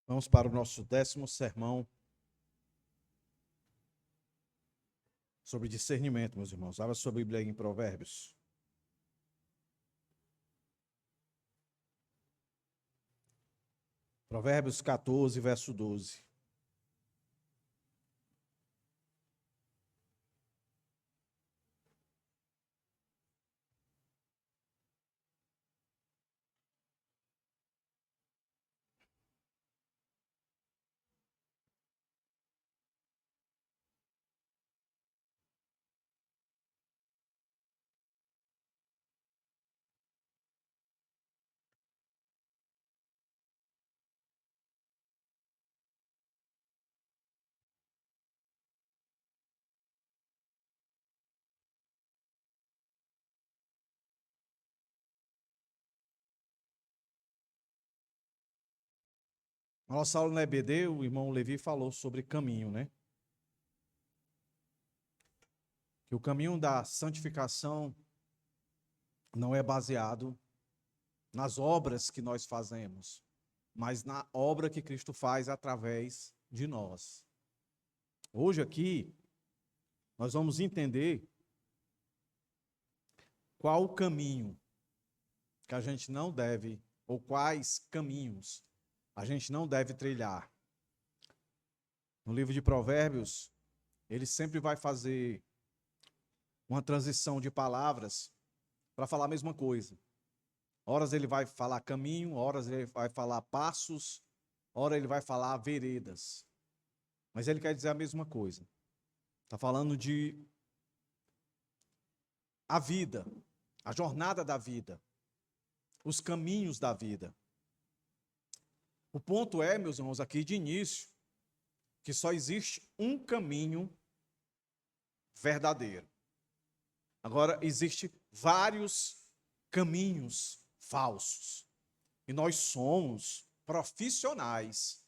Vamos para o nosso 10º sermão sobre discernimento, meus irmãos. Abra sua Bíblia aí em Provérbios. Provérbios 14, verso 12. Na nossa aula na EBD, o irmão Levi falou sobre caminho, né? Que o caminho da santificação não é baseado nas obras que nós fazemos, mas na obra que Cristo faz através de nós. Hoje aqui, nós vamos entender qual o caminho que a gente não deve, ou quais caminhos a gente não deve trilhar. No livro de Provérbios, ele sempre vai fazer uma transição de palavras para falar a mesma coisa. Horas ele vai falar caminho, horas ele vai falar passos, horas ele vai falar veredas. Mas ele quer dizer a mesma coisa. Está falando de a vida, a jornada da vida, os caminhos da vida. O ponto é, meus irmãos, aqui de início, que só existe um caminho verdadeiro. Agora, existem vários caminhos falsos. E nós somos profissionais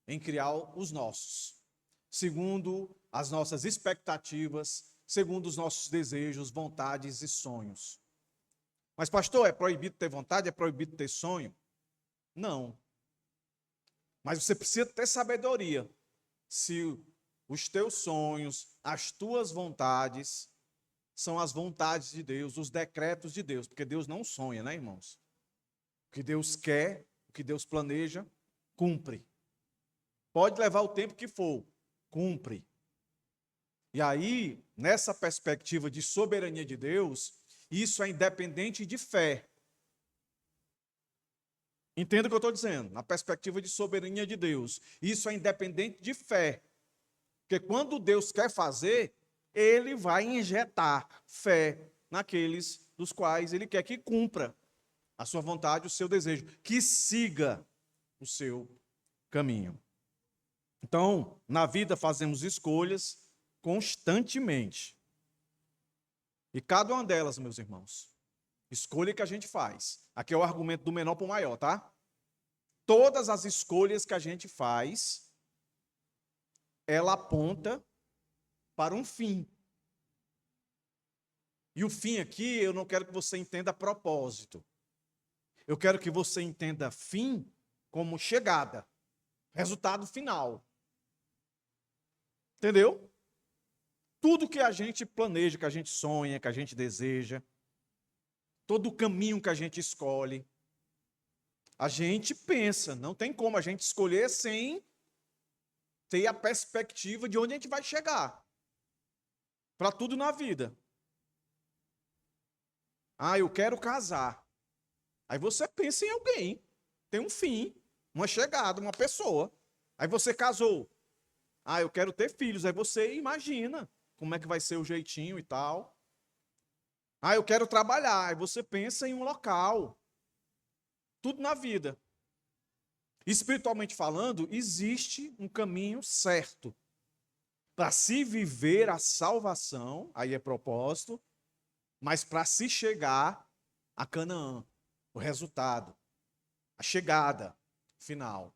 em criar os nossos, segundo as nossas expectativas, segundo os nossos desejos, vontades e sonhos. Mas, pastor, é proibido ter vontade? É proibido ter sonho? Não. Mas você precisa ter sabedoria. Se os teus sonhos, as tuas vontades, são as vontades de Deus, os decretos de Deus. Porque Deus não sonha, né, irmãos? O que Deus quer, o que Deus planeja, cumpre. Pode levar o tempo que for, cumpre. E aí, nessa perspectiva de soberania de Deus, isso é independente de fé. Entenda o que eu estou dizendo, na perspectiva de soberania de Deus. Isso é independente de fé. Porque quando Deus quer fazer, Ele vai injetar fé naqueles dos quais Ele quer que cumpra a sua vontade, o seu desejo, que siga o seu caminho. Então, na vida fazemos escolhas constantemente. E cada uma delas, meus irmãos, escolha que a gente faz. Aqui é o argumento do menor para o maior, tá? Todas as escolhas que a gente faz, ela aponta para um fim. E o fim aqui, eu não quero que você entenda propósito. Eu quero que você entenda fim como chegada, resultado final. Entendeu? Tudo que a gente planeja, que a gente sonha, que a gente deseja, todo o caminho que a gente escolhe, a gente pensa, não tem como a gente escolher sem ter a perspectiva de onde a gente vai chegar. Para tudo na vida. Ah, eu quero casar. Aí você pensa em alguém, tem um fim, uma chegada, uma pessoa. Aí você casou. Ah, eu quero ter filhos. Aí você imagina como é que vai ser o jeitinho e tal. Ah, eu quero trabalhar. Aí você pensa em um local. Tudo na vida. Espiritualmente falando, existe um caminho certo para se viver a salvação, aí é propósito, mas para se chegar a Canaã, o resultado, a chegada final.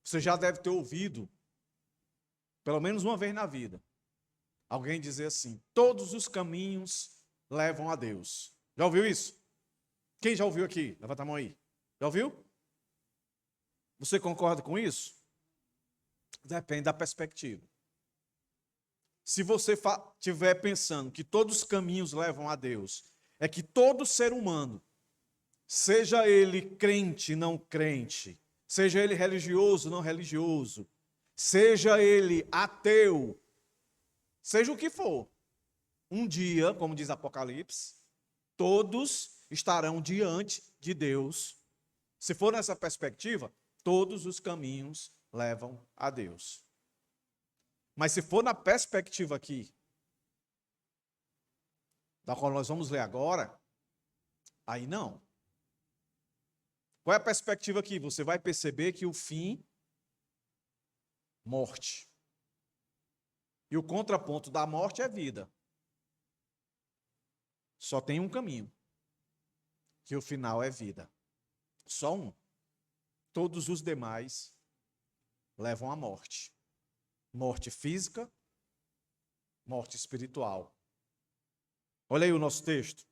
Você já deve ter ouvido, pelo menos uma vez na vida, alguém dizer assim: todos os caminhos levam a Deus. Já ouviu isso? Quem já ouviu aqui? Levanta a mão aí. Já ouviu? Você concorda com isso? Depende da perspectiva. Se você estiver pensando que todos os caminhos levam a Deus, é que todo ser humano, seja ele crente, não crente, seja ele religioso, não religioso, seja ele ateu, seja o que for, um dia, como diz Apocalipse, todos estarão diante de Deus. Se for nessa perspectiva, todos os caminhos levam a Deus. Mas se for na perspectiva aqui, da qual nós vamos ler agora, aí não. Qual é a perspectiva aqui? Você vai perceber que o fim, morte. E o contraponto da morte é vida. Só tem um caminho, que o final é vida. Só um. Todos os demais levam à morte. Morte física, morte espiritual. Olha aí o nosso texto,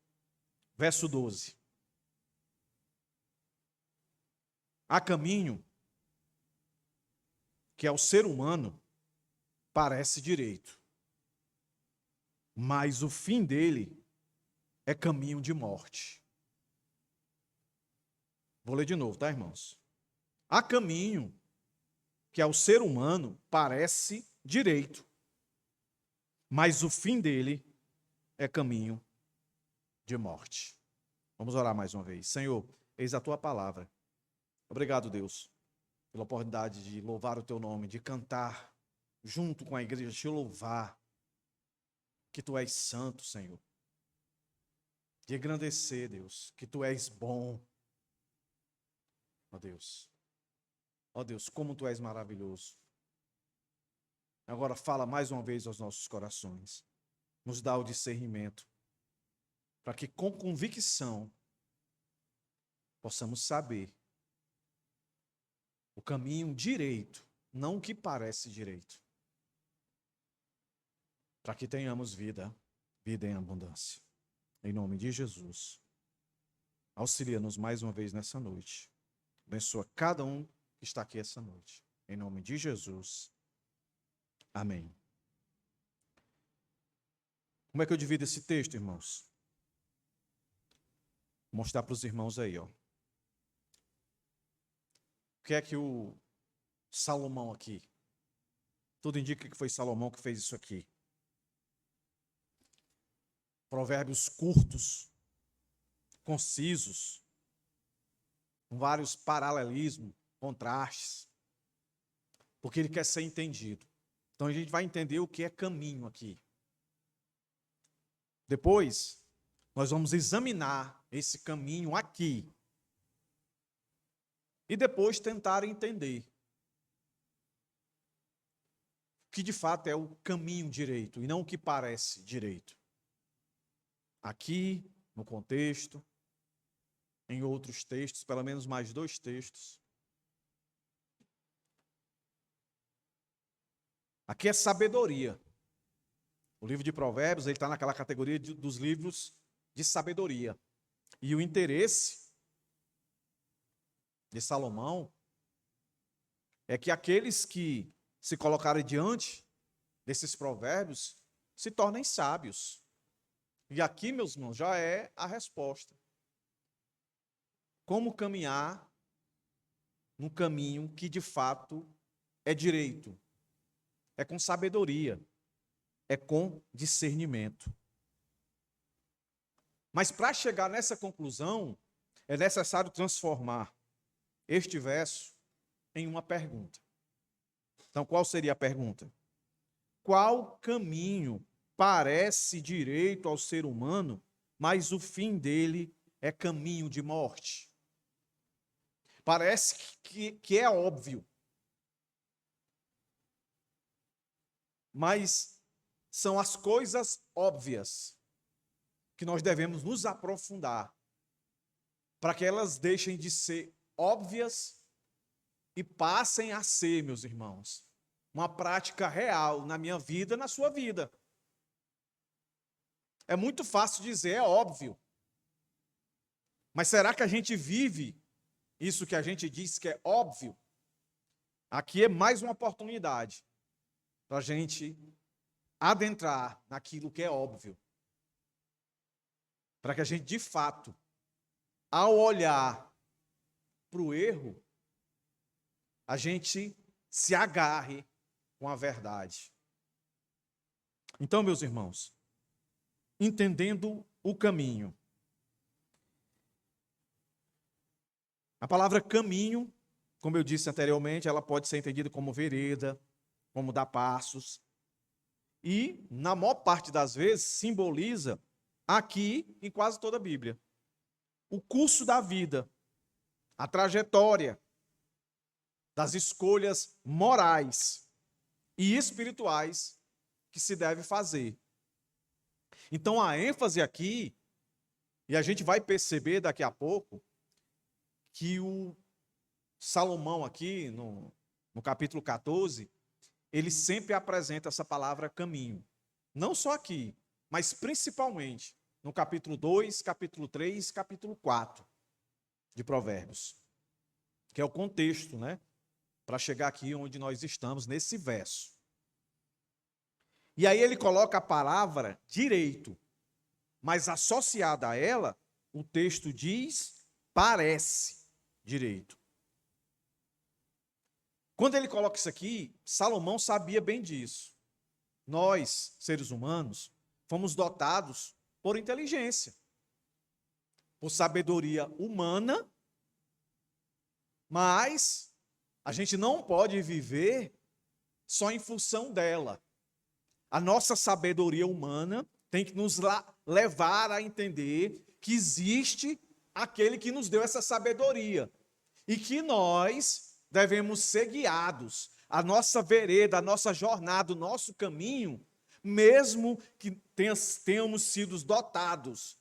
verso 12. Há caminho que ao ser humano parece direito, mas o fim dele é caminho de morte. Vou ler de novo, tá, irmãos? Há caminho que ao ser humano parece direito, mas o fim dele é caminho de morte. Vamos orar mais uma vez. Senhor, eis a tua palavra. Obrigado, Deus, pela oportunidade de louvar o teu nome, de cantar junto com a igreja, te louvar, que tu és santo, Senhor. De engrandecer, Deus, que tu és bom. Ó Deus. Ó Deus, como tu és maravilhoso. Agora fala mais uma vez aos nossos corações. Nos dá o discernimento, para que com convicção possamos saber o caminho direito, não o que parece direito. Para que tenhamos vida, vida em abundância. Em nome de Jesus. Auxilia-nos mais uma vez nessa noite. Abençoa cada um que está aqui essa noite. Em nome de Jesus. Amém. Como é que eu divido esse texto, irmãos? Vou mostrar para os irmãos aí, ó. O que é que o Salomão aqui? Tudo indica que foi Salomão que fez isso aqui. Provérbios curtos, concisos, com vários paralelismos, contrastes, porque ele quer ser entendido. Então a gente vai entender o que é caminho aqui. Depois, nós vamos examinar esse caminho aqui. E depois tentar entender o que de fato é o caminho direito e não o que parece direito. Aqui, no contexto, em outros textos, pelo menos mais 2 textos. Aqui é sabedoria. O livro de Provérbios, ele está naquela categoria dos livros de sabedoria. E o interesse de Salomão é que aqueles que se colocarem diante desses provérbios se tornem sábios. E aqui, meus irmãos, já é a resposta. Como caminhar num caminho que de fato é direito, é com sabedoria, é com discernimento. Mas para chegar nessa conclusão, é necessário transformar este verso em uma pergunta. Então, qual seria a pergunta? Qual caminho parece direito ao ser humano, mas o fim dele é caminho de morte? Parece que é óbvio. Mas são as coisas óbvias que nós devemos nos aprofundar para que elas deixem de ser óbvias e passem a ser, meus irmãos, uma prática real na minha vida, na sua vida. É muito fácil dizer, é óbvio. Mas será que a gente vive isso que a gente diz que é óbvio? aqui é mais uma oportunidade para a gente adentrar naquilo que é óbvio. Para que a gente, de fato, ao olhar para o erro, a gente se agarre com a verdade. Então, meus irmãos, entendendo o caminho. A palavra caminho, como eu disse anteriormente, ela pode ser entendida como vereda, como dar passos. E, na maior parte das vezes, simboliza, aqui em quase toda a Bíblia, o curso da vida, a trajetória das escolhas morais e espirituais que se deve fazer. Então, a ênfase aqui, e a gente vai perceber daqui a pouco, que o Salomão aqui, no capítulo 14, ele sempre apresenta essa palavra caminho. Não só aqui, mas principalmente no capítulo 2, capítulo 3, capítulo 4 de Provérbios. Que é o contexto, né? Para chegar aqui onde nós estamos, nesse verso. E aí ele coloca a palavra direito, mas associada a ela, o texto diz, parece direito. Quando ele coloca isso aqui, Salomão sabia bem disso. Nós, seres humanos, fomos dotados por inteligência, por sabedoria humana, mas a gente não pode viver só em função dela. A nossa sabedoria humana tem que nos levar a entender que existe aquele que nos deu essa sabedoria e que nós devemos ser guiados. A nossa vereda, a nossa jornada, o nosso caminho, mesmo que tenhamos sido dotados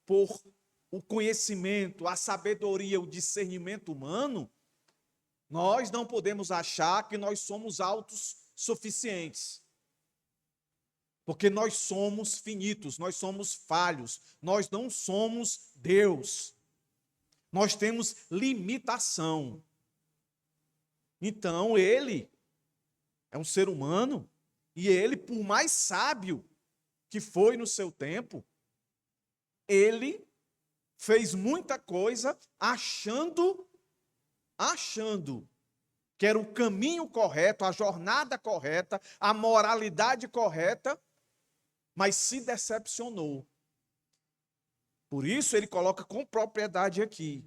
por o conhecimento, a sabedoria, o discernimento humano, nós não podemos achar que nós somos autossuficientes. Porque nós somos finitos, nós somos falhos, nós não somos Deus. Nós temos limitação. Então, ele é um ser humano, e ele, por mais sábio que foi no seu tempo, ele fez muita coisa achando que era o caminho correto, a jornada correta, a moralidade correta, mas se decepcionou. Por isso ele coloca com propriedade aqui.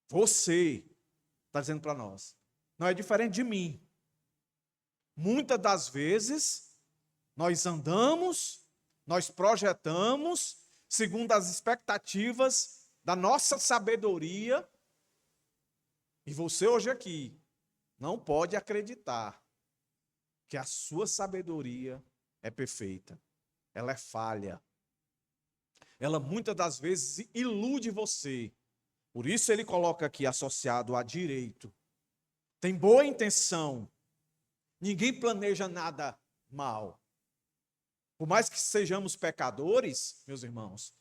Você, está dizendo para nós, não é diferente de mim. Muitas das vezes, nós andamos, nós projetamos, segundo as expectativas da nossa sabedoria, e você hoje aqui não pode acreditar que a sua sabedoria é perfeita. Ela é falha. Ela muitas das vezes ilude você. Por isso ele coloca aqui associado a direito. Tem boa intenção. Ninguém planeja nada mal. Por mais que sejamos pecadores, meus irmãos,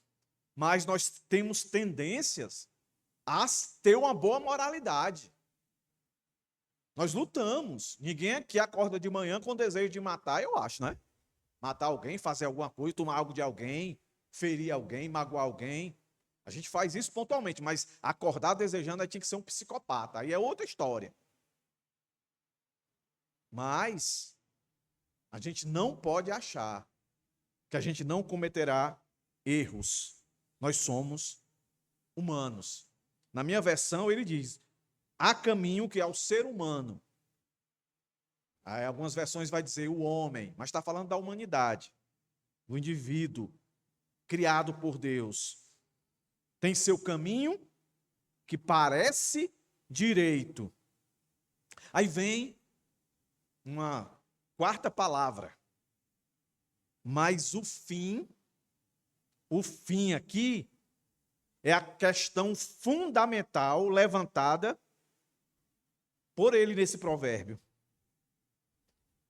mas nós temos tendências a ter uma boa moralidade. Nós lutamos. Ninguém aqui acorda de manhã com desejo de matar, eu acho, né? Matar alguém, fazer alguma coisa, tomar algo de alguém, ferir alguém, magoar alguém. A gente faz isso pontualmente, mas acordar desejando aí tinha que ser um psicopata. Aí é outra história. Mas a gente não pode achar que a gente não cometerá erros. Nós somos humanos. Na minha versão ele diz, há caminho que é o ser humano. Aí algumas versões vai dizer o homem, mas está falando da humanidade, do indivíduo criado por Deus. Tem seu caminho que parece direito. Aí vem uma quarta palavra. Mas o fim aqui é a questão fundamental levantada por ele nesse provérbio.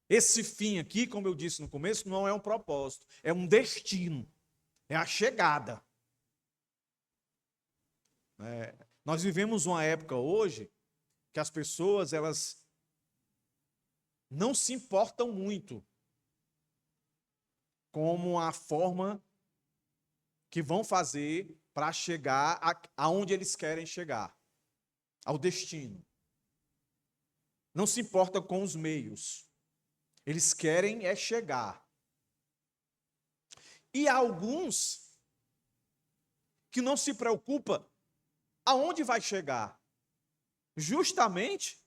Esse fim aqui, como eu disse no começo, não é um propósito, é um destino, é a chegada. Nós vivemos uma época hoje que as pessoas, elas não se importam muito com a forma que vão fazer para chegar aonde eles querem chegar, ao destino. Não se importam com os meios. Eles querem é chegar. E há alguns que não se preocupam aonde vai chegar, justamente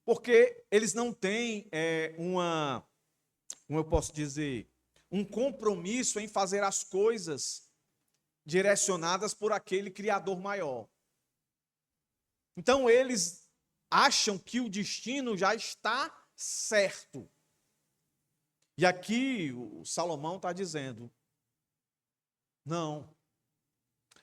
porque eles não têm como eu posso dizer, um compromisso em fazer as coisas direcionadas por aquele Criador maior. Então eles acham que o destino já está certo. E aqui o Salomão está dizendo, não.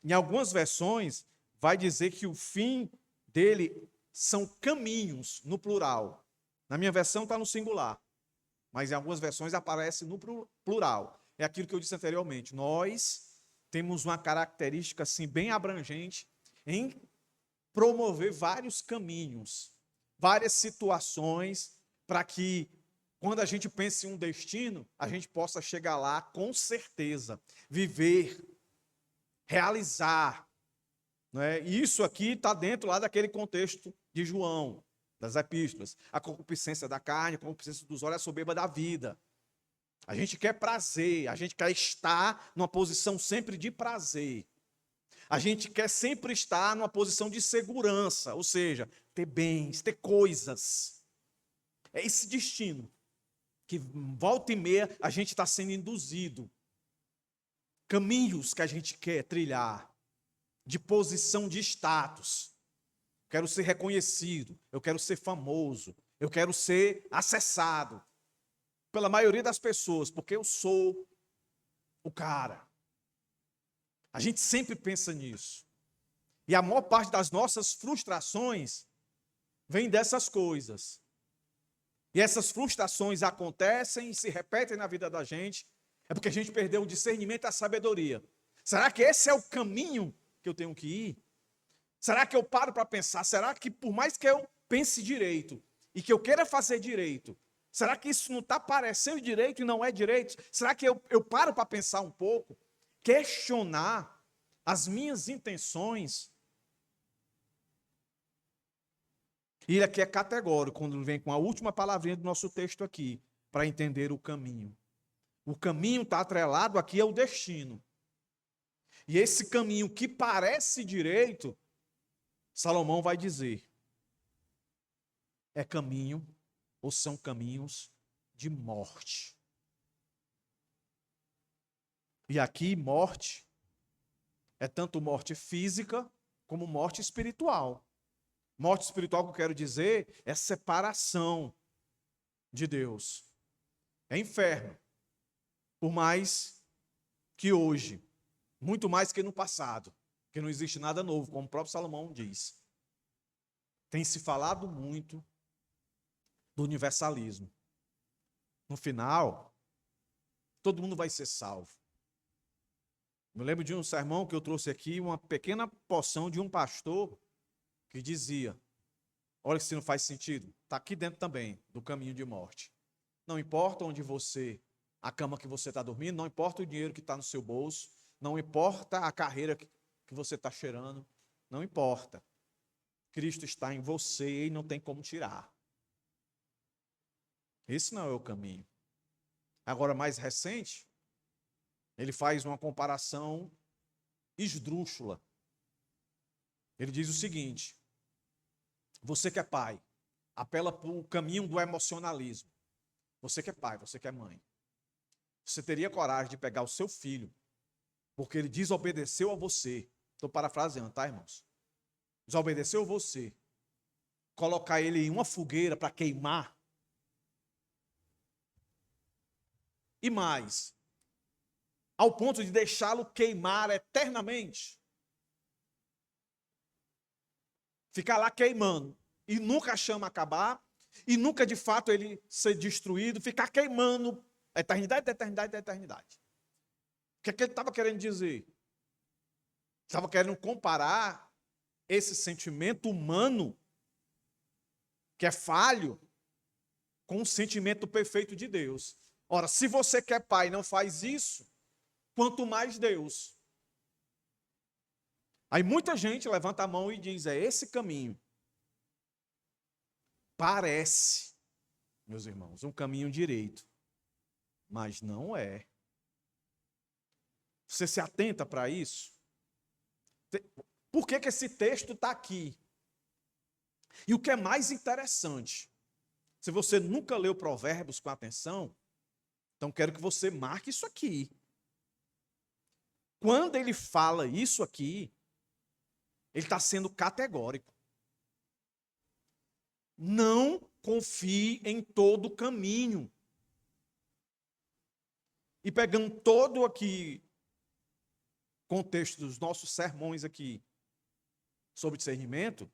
Em algumas versões vai dizer que o fim dele são caminhos, no plural. Na minha versão está no singular, mas em algumas versões aparece no plural. É aquilo que eu disse anteriormente. Nós temos uma característica assim bem abrangente em promover vários caminhos, várias situações, para que quando a gente pensa em um destino, a gente possa chegar lá com certeza, viver, realizar. Não é? E isso aqui está dentro lá daquele contexto de João, das epístolas. A concupiscência da carne, a concupiscência dos olhos, a soberba da vida. A gente quer prazer, a gente quer estar numa posição sempre de prazer. A gente quer sempre estar numa posição de segurança, ou seja, ter bens, ter coisas. É esse destino que volta e meia a gente está sendo induzido. Caminhos que a gente quer trilhar, de posição de status. Quero ser reconhecido, eu quero ser famoso, eu quero ser acessado pela maioria das pessoas, porque eu sou o cara. A gente sempre pensa nisso. E a maior parte das nossas frustrações vem dessas coisas. E essas frustrações acontecem e se repetem na vida da gente, é porque a gente perdeu o discernimento e a sabedoria. Será que esse é o caminho que eu tenho que ir? Será que eu paro para pensar? Será que por mais que eu pense direito e que eu queira fazer direito, será que isso não está parecendo direito e não é direito? Será que eu paro para pensar um pouco? Questionar as minhas intenções? E ele aqui é categórico, quando ele vem com a última palavrinha do nosso texto aqui, para entender o caminho. O caminho está atrelado aqui ao destino. E esse caminho que parece direito, Salomão vai dizer, é caminho ou são caminhos de morte. E aqui morte é tanto morte física como morte espiritual. Morte espiritual que eu quero dizer é separação de Deus. É inferno. Por mais que hoje, muito mais que no passado, que não existe nada novo, como o próprio Salomão diz. Tem se falado muito do universalismo. No final, todo mundo vai ser salvo. Eu lembro de um sermão que eu trouxe aqui, uma pequena porção de um pastor que dizia, olha se não faz sentido, está aqui dentro também do caminho de morte. Não importa onde você, a cama que você está dormindo, não importa o dinheiro que está no seu bolso, não importa a carreira que você está cheirando, não importa. Cristo está em você e não tem como tirar. Esse não é o caminho. Agora, mais recente, ele faz uma comparação esdrúxula. Ele diz o seguinte, você que é pai, apela para o caminho do emocionalismo. Você que é pai, você que é mãe. Você teria coragem de pegar o seu filho, porque ele desobedeceu a você. Estou parafraseando, tá, irmãos? Desobedeceu a você. Colocar ele em uma fogueira para queimar. E mais, ao ponto de deixá-lo queimar eternamente. Ficar lá queimando. E nunca a chama acabar. E nunca de fato ele ser destruído. Ficar queimando eternidade, da eternidade, da eternidade. O que é que ele estava querendo dizer? Estava querendo comparar esse sentimento humano, que é falho, com o sentimento perfeito de Deus. Ora, se você que é pai não faz isso, quanto mais Deus. Aí muita gente levanta a mão e diz, é esse caminho. Parece, meus irmãos, um caminho direito, mas não é. Você se atenta para isso? Por que esse texto está aqui? E o que é mais interessante, se você nunca leu Provérbios com atenção, então quero que você marque isso aqui. Quando ele fala isso aqui, ele está sendo categórico. Não confie em todo o caminho. E pegando todo aqui contexto dos nossos sermões aqui sobre discernimento,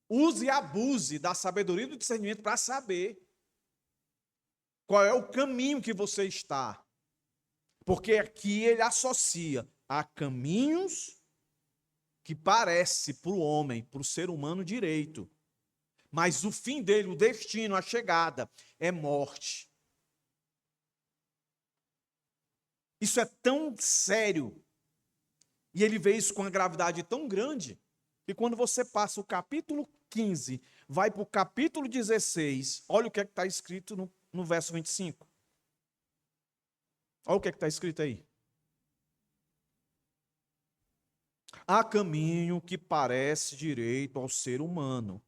use e abuse da sabedoria do discernimento para saber qual é o caminho que você está. Porque aqui ele associa a caminhos que parece para o homem, para o ser humano direito. Mas o fim dele, o destino, a chegada, é morte. Isso é tão sério. E ele vê isso com uma gravidade tão grande, que quando você passa o capítulo 15, vai para o capítulo 16, olha o que é que está escrito no verso 25. Olha o que é que está escrito aí. Há caminho que parece direito ao ser humano,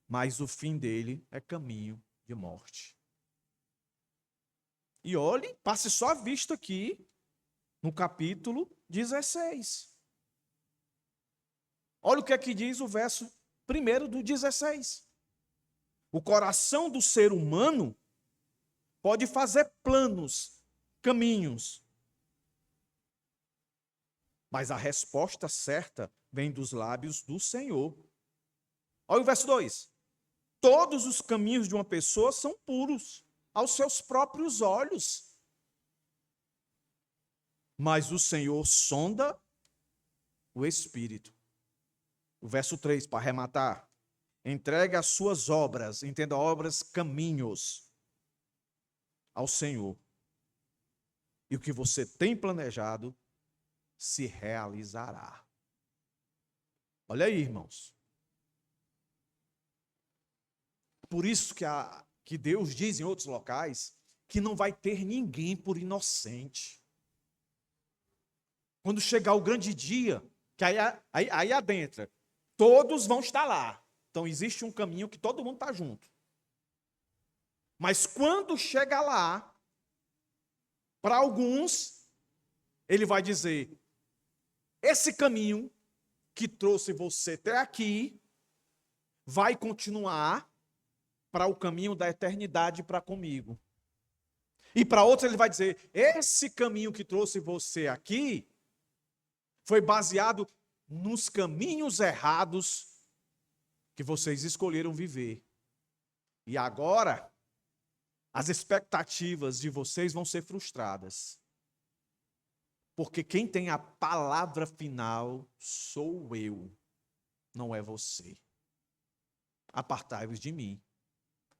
mas o fim dele é caminho de morte. E olhe, passe só a vista aqui, no capítulo 16. Olha o que é que diz o verso 1 do 16. O coração do ser humano pode fazer planos, caminhos, mas a resposta certa vem dos lábios do Senhor. Olha o verso 2. Todos os caminhos de uma pessoa são puros aos seus próprios olhos, mas o Senhor sonda o espírito. O verso 3, para arrematar. Entregue as suas obras, entenda obras, caminhos, ao Senhor. E o que você tem planejado se realizará. Olha aí, irmãos. Por isso que Deus diz em outros locais que não vai ter ninguém por inocente. Quando chegar o grande dia, que aí adentra, todos vão estar lá. Então existe um caminho que todo mundo está junto. Mas quando chega lá, para alguns, ele vai dizer, esse caminho que trouxe você até aqui, vai continuar para o caminho da eternidade para comigo. E para outros ele vai dizer, esse caminho que trouxe você aqui, foi baseado nos caminhos errados que vocês escolheram viver. E agora, as expectativas de vocês vão ser frustradas. Porque quem tem a palavra final sou eu, não é você. Apartai-vos de mim,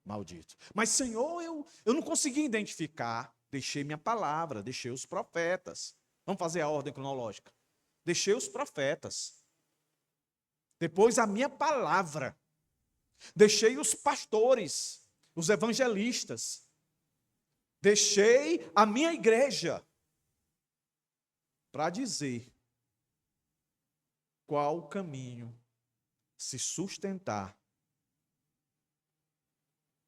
maldito. Mas, Senhor, eu não consegui identificar. Deixei minha palavra, deixei os profetas. Vamos fazer a ordem cronológica. Deixei os profetas. Depois a minha palavra. Deixei os pastores, os evangelistas. Deixei a minha igreja para dizer qual caminho se sustentar.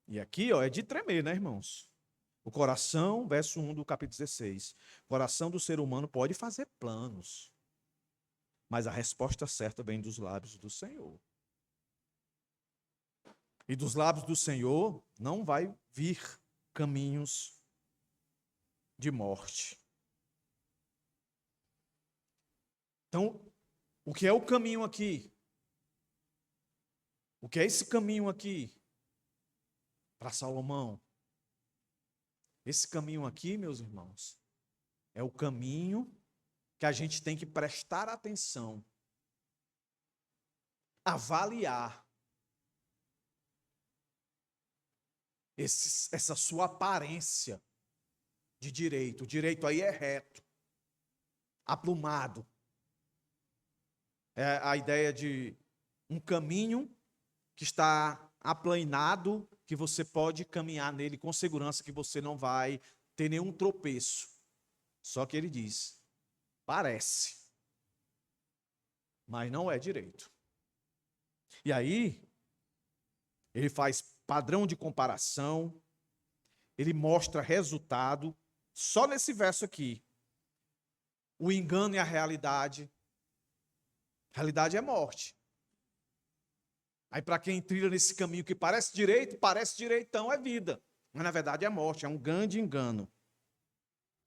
E aqui, é de tremer, né, irmãos? O coração, verso 1 do capítulo 16. O coração do ser humano pode fazer planos, mas a resposta certa vem dos lábios do Senhor. E dos lábios do Senhor não vai vir caminhos de morte. Então, o que é o caminho aqui? O que é esse caminho aqui? Para Salomão. Esse caminho aqui, meus irmãos, é o caminho que a gente tem que prestar atenção, avaliar. essa sua aparência de direito. O direito aí é reto, aplumado. É a ideia de um caminho que está aplanado, que você pode caminhar nele com segurança, que você não vai ter nenhum tropeço. Só que ele diz, parece, mas não é direito. E aí, ele faz padrão de comparação, ele mostra resultado, só nesse verso aqui. O engano e a realidade. A realidade é morte. Aí para quem trilha nesse caminho que parece direitão, é vida. Mas na verdade é morte, é um grande engano.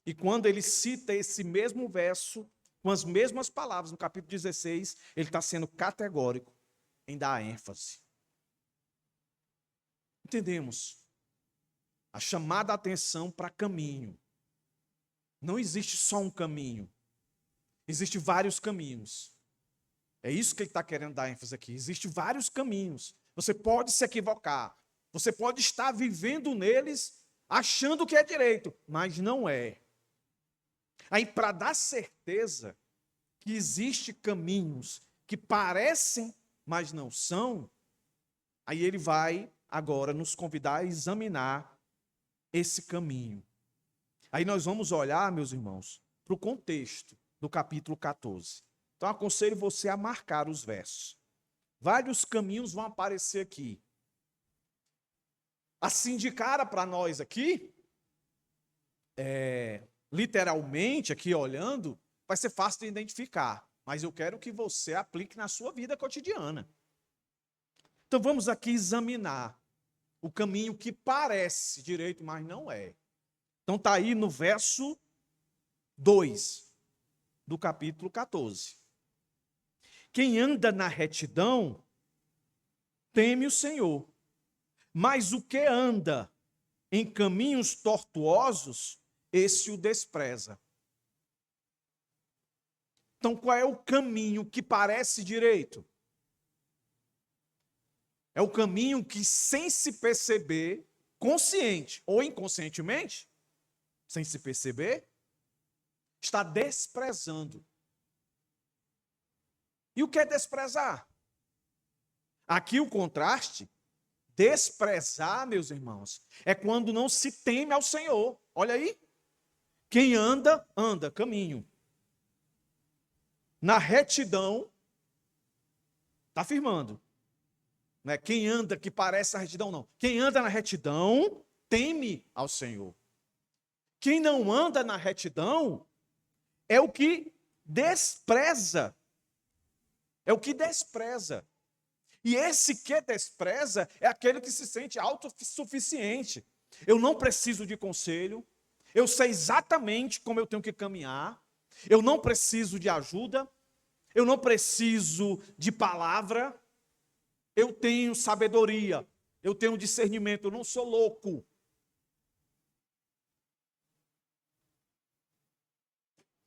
E quando ele cita esse mesmo verso, com as mesmas palavras, no capítulo 16, ele está sendo categórico em dar ênfase. Entendemos? A chamada atenção para caminho. Não existe só um caminho. Existem vários caminhos. É isso que ele está querendo dar ênfase aqui. Existem vários caminhos. Você pode se equivocar. Você pode estar vivendo neles achando que é direito, mas não é. Aí, para dar certeza que existem caminhos que parecem, mas não são, aí ele vai agora nos convidar a examinar esse caminho. Aí nós vamos olhar, meus irmãos, para o contexto do capítulo 14. Então, aconselho você a marcar os versos. Vários caminhos vão aparecer aqui. Assim de cara para nós aqui, literalmente, aqui olhando, vai ser fácil de identificar. Mas eu quero que você aplique na sua vida cotidiana. Então, vamos aqui examinar o caminho que parece direito, mas não é. Então, está aí no verso 2 do capítulo 14. Quem anda na retidão teme o Senhor, mas o que anda em caminhos tortuosos, esse o despreza. Então, qual é o caminho que parece direito? É o caminho que, sem se perceber, consciente ou inconscientemente, sem se perceber, está desprezando. E o que é desprezar? Aqui o contraste, desprezar, meus irmãos, é quando não se teme ao Senhor. Olha aí. Quem anda, caminho. Na retidão, está afirmando. Não é quem anda que parece a retidão, não. Quem anda na retidão, teme ao Senhor. Quem não anda na retidão, é o que despreza. É o que despreza. E esse que despreza é aquele que se sente autossuficiente. Eu não preciso de conselho, eu sei exatamente como eu tenho que caminhar, eu não preciso de ajuda, eu não preciso de palavra, eu tenho sabedoria, eu tenho discernimento, eu não sou louco.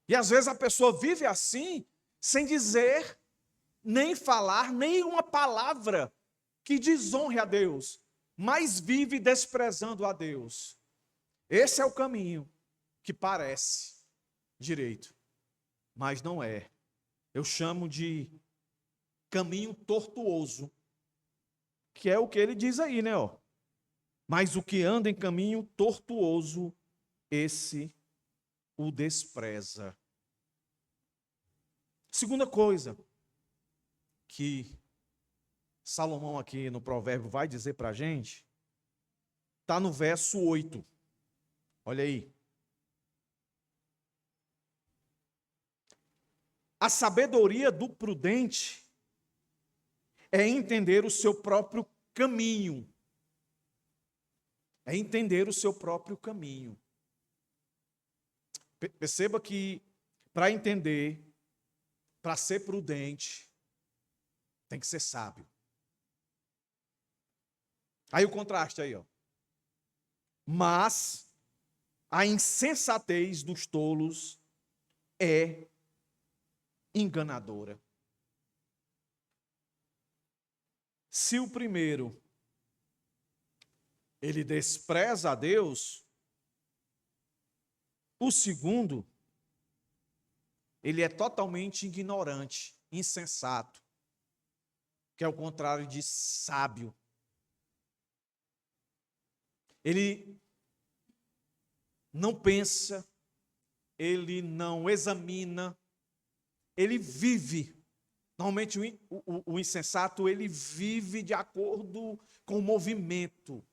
E às vezes a pessoa vive assim, sem dizer, nem falar, nem uma palavra que desonre a Deus, mas vive desprezando a Deus. Esse é o caminho que parece direito, mas não é. Eu chamo de caminho tortuoso, que é o que ele diz aí, né? Ó. Mas o que anda em caminho tortuoso, esse o despreza. Segunda coisa que Salomão aqui no provérbio vai dizer para a gente, está no verso 8. Olha aí. A sabedoria do prudente é entender o seu próprio caminho. É entender o seu próprio caminho. Perceba que para entender, para ser prudente, tem que ser sábio. Aí o contraste aí, ó. Mas a insensatez dos tolos é enganadora. Se o primeiro ele despreza a Deus. O segundo, ele é totalmente ignorante, insensato, que é o contrário de sábio. Ele não pensa, ele não examina, ele vive. Normalmente o insensato, ele vive de acordo com o movimento.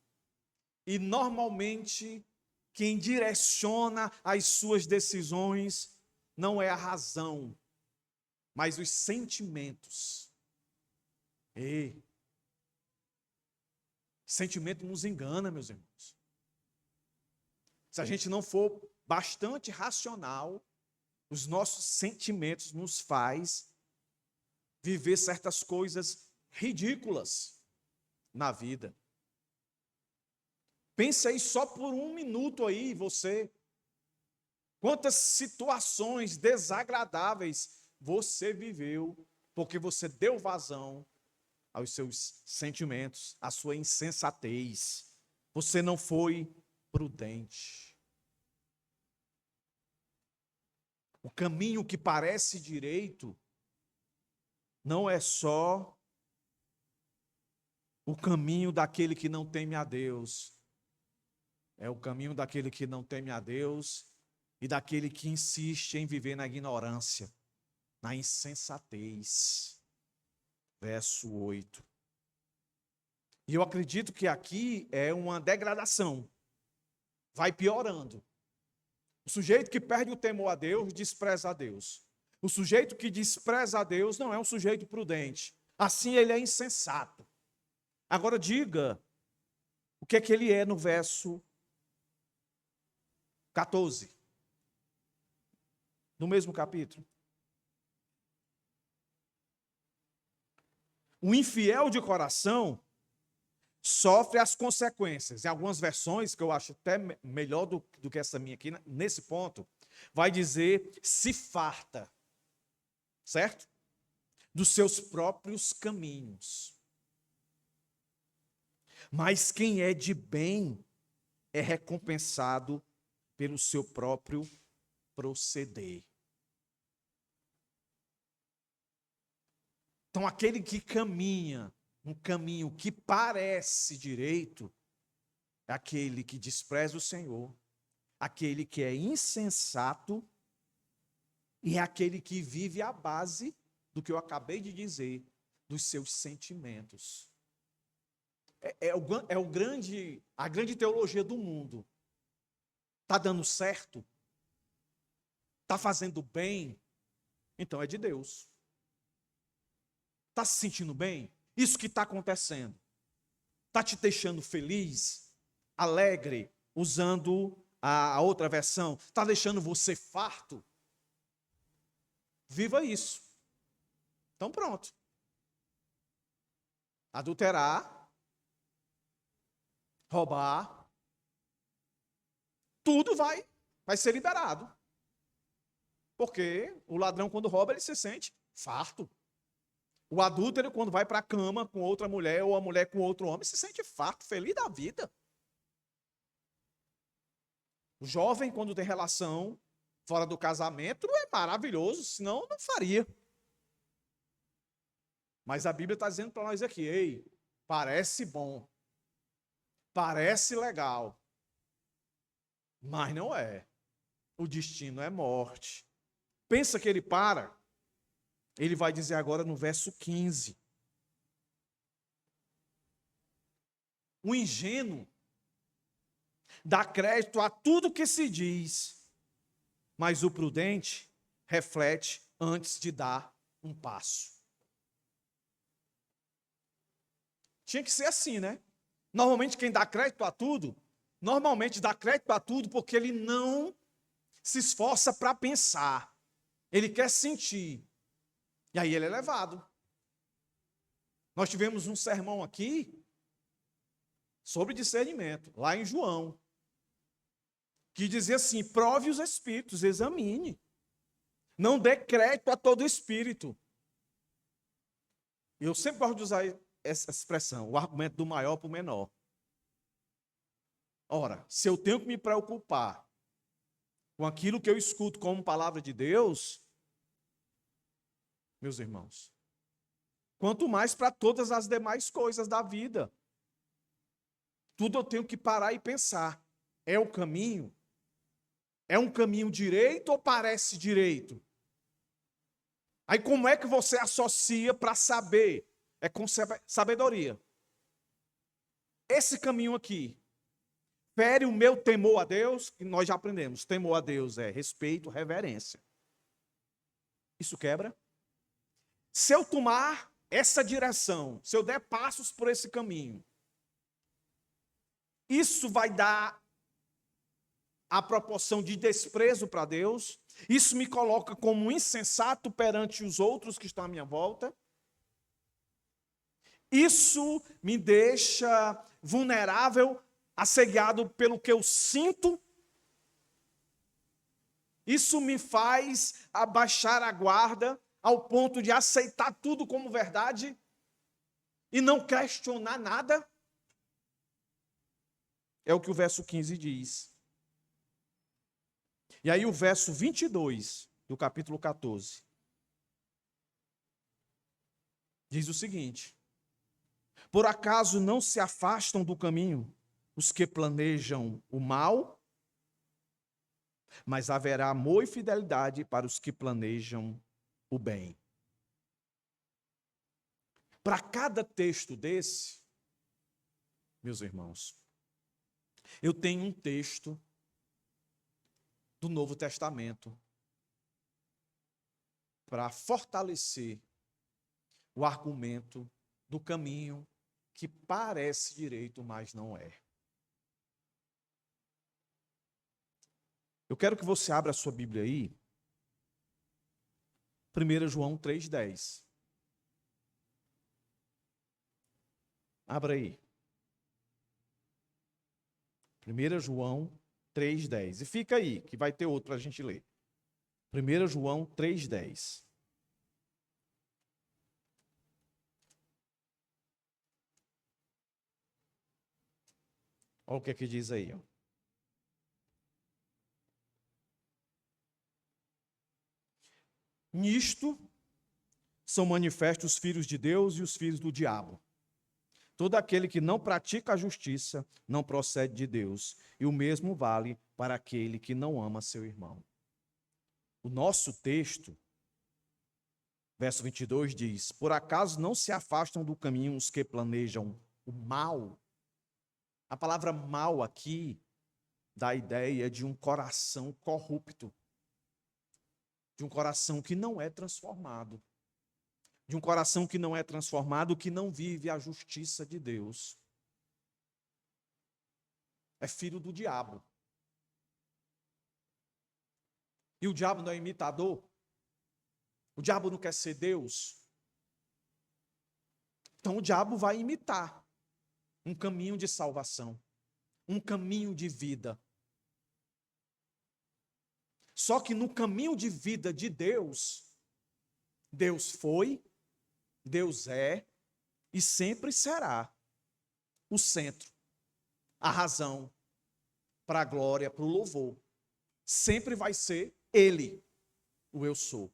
E normalmente quem direciona as suas decisões não é a razão, mas os sentimentos. E sentimento nos engana, meus irmãos. Se a gente não for bastante racional, os nossos sentimentos nos faz viver certas coisas ridículas na vida. Pense aí só por um minuto aí, você. Quantas situações desagradáveis você viveu porque você deu vazão aos seus sentimentos, à sua insensatez. Você não foi prudente. O caminho que parece direito não é só o caminho daquele que não teme a Deus. É o caminho daquele que não teme a Deus e daquele que insiste em viver na ignorância, na insensatez. Verso 8. E eu acredito que aqui é uma degradação. Vai piorando. O sujeito que perde o temor a Deus, despreza a Deus. O sujeito que despreza a Deus não é um sujeito prudente. Assim ele é insensato. Agora diga o que é que ele é no verso 14. No mesmo capítulo. O infiel de coração sofre as consequências. Em algumas versões, que eu acho até melhor do que essa minha aqui, nesse ponto, vai dizer se farta, certo? Dos seus próprios caminhos. Mas quem é de bem é recompensado pelo seu próprio proceder. Então, aquele que caminha um caminho que parece direito, é aquele que despreza o Senhor, aquele que é insensato e é aquele que vive à base do que eu acabei de dizer, dos seus sentimentos. A grande teologia do mundo. Está dando certo? Está fazendo bem? Então é de Deus. Está se sentindo bem? Isso que está acontecendo está te deixando feliz, alegre, usando a outra versão? Está deixando você farto? Viva isso. Então pronto. Adulterar, roubar, tudo vai ser liberado. Porque o ladrão, quando rouba, ele se sente farto. O adúltero, quando vai para a cama com outra mulher, ou a mulher com outro homem, se sente farto, feliz da vida. O jovem, quando tem relação fora do casamento, é maravilhoso, senão não faria. Mas a Bíblia está dizendo para nós aqui, ei, parece bom, parece legal, mas não é. O destino é morte. Pensa que ele para? Ele vai dizer agora no verso 15. O ingênuo dá crédito a tudo que se diz, mas o prudente reflete antes de dar um passo. Tinha que ser assim, né? Normalmente quem dá crédito a tudo, porque ele não se esforça para pensar. Ele quer sentir. E aí ele é levado. Nós tivemos um sermão aqui sobre discernimento, lá em João, que dizia assim: prove os espíritos, examine. Não dê crédito a todo espírito. Eu sempre gosto de usar essa expressão, o argumento do maior para o menor. Ora, se eu tenho que me preocupar com aquilo que eu escuto como palavra de Deus, meus irmãos, quanto mais para todas as demais coisas da vida. Tudo eu tenho que parar e pensar. É o caminho? É um caminho direito ou parece direito? Aí como é que você associa para saber? É com sabedoria. Esse caminho aqui fere o meu temor a Deus, que nós já aprendemos. Temor a Deus é respeito, reverência. Isso quebra? Se eu tomar essa direção, se eu der passos por esse caminho, isso vai dar a proporção de desprezo para Deus, isso me coloca como um insensato perante os outros que estão à minha volta, isso me deixa vulnerável, assediado pelo que eu sinto, isso me faz abaixar a guarda ao ponto de aceitar tudo como verdade e não questionar nada. É o que o verso 15 diz. E aí o verso 22 do capítulo 14 diz o seguinte: por acaso não se afastam do caminho os que planejam o mal? Mas haverá amor e fidelidade para os que planejam o bem. Para cada texto desse, meus irmãos, eu tenho um texto do Novo Testamento para fortalecer o argumento do caminho que parece direito, mas não é. Eu quero que você abra a sua Bíblia aí, 1 João 3,10. Abra aí. 1 João 3,10. E fica aí, que vai ter outro para a gente ler. 1 João 3,10. Olha o que é que diz aí. Ó. Nisto são manifestos os filhos de Deus e os filhos do diabo. Todo aquele que não pratica a justiça não procede de Deus, e o mesmo vale para aquele que não ama seu irmão. O nosso texto, verso 22, diz: por acaso não se afastam do caminho os que planejam o mal? A palavra mal aqui dá a ideia de um coração corrupto, de um coração que não é transformado, de um coração que não é transformado, que não vive a justiça de Deus. É filho do diabo. E o diabo não é imitador? O diabo não quer ser Deus? Então o diabo vai imitar um caminho de salvação, um caminho de vida. Só que no caminho de vida de Deus, Deus foi, Deus é e sempre será o centro, a razão para a glória, para o louvor. Sempre vai ser Ele, o eu sou.